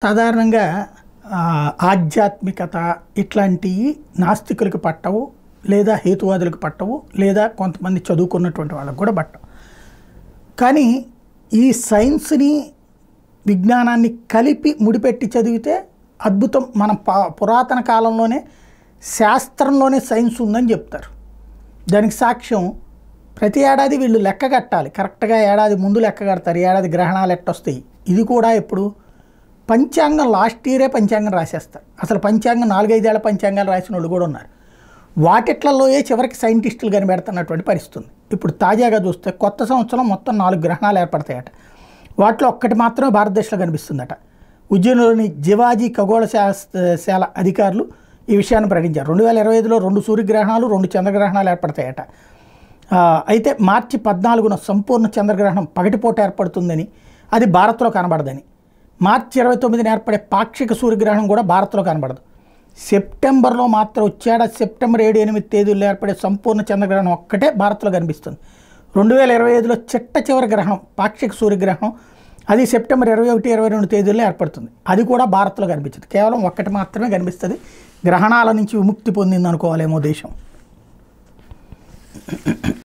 సాధారణంగా ఆధ్యాత్మికత ఇట్లాంటివి నాస్తికులకు పట్టవు, లేదా హేతువాదులకు పట్టవు, లేదా కొంతమంది చదువుకున్నటువంటి వాళ్ళకు కూడా పట్టవు. కానీ ఈ సైన్స్ని విజ్ఞానాన్ని కలిపి ముడిపెట్టి చదివితే అద్భుతం. మనం పురాతన కాలంలోనే శాస్త్రంలోనే సైన్స్ ఉందని చెప్తారు. దానికి సాక్ష్యం ప్రతి ఏడాది వీళ్ళు లెక్క కట్టాలి, కరెక్ట్గా ఏడాది ముందు లెక్క కడతారు, ఏడాది గ్రహణాలు ఎట్టొస్తాయి. ఇది కూడా ఎప్పుడు పంచాంగం లాస్ట్ ఇయరే పంచాంగం రాసేస్తారు. అసలు పంచాంగం 4-5 ఏళ్ల పంచాంగాలు రాసిన వాళ్ళు కూడా ఉన్నారు. వాటిట్లలోయే చివరికి సైంటిస్టులు కనిపెడుతున్నటువంటి పరిస్థితి ఉంది. ఇప్పుడు తాజాగా చూస్తే కొత్త సంవత్సరం మొత్తం 4 గ్రహణాలు ఏర్పడతాయట. వాటిలో ఒక్కటి మాత్రమే భారతదేశంలో కనిపిస్తుందట. ఉజ్జయినిలోని జివాజీ ఖగోళ శాస్త్రశాల అధికారులు ఈ విషయాన్ని ప్రకటించారు. 2025లో 2 సూర్యగ్రహణాలు 2 చంద్రగ్రహణాలు ఏర్పడతాయట. అయితే మార్చి 14న సంపూర్ణ చంద్రగ్రహణం పగటిపూట ఏర్పడుతుందని, అది భారత్లో కనబడదని. మార్చి 29న ఏర్పడే పాక్షిక సూర్యగ్రహణం కూడా భారత్లో కనబడదు. సెప్టెంబర్లో మాత్రం వచ్చేడాది సెప్టెంబర్ 7-8 తేదీల్లో ఏర్పడే సంపూర్ణ చంద్రగ్రహణం ఒక్కటే భారత్లో కనిపిస్తుంది. 2025లో చిట్ట చివరి గ్రహణం పాక్షిక సూర్యగ్రహణం, అది సెప్టెంబర్ 21-22 తేదీల్లో ఏర్పడుతుంది. అది కూడా భారత్లో కనిపించదు. కేవలం ఒక్కటి మాత్రమే కనిపిస్తుంది. గ్రహణాల నుంచి విముక్తి పొందింది అనుకోవాలేమో దేశం.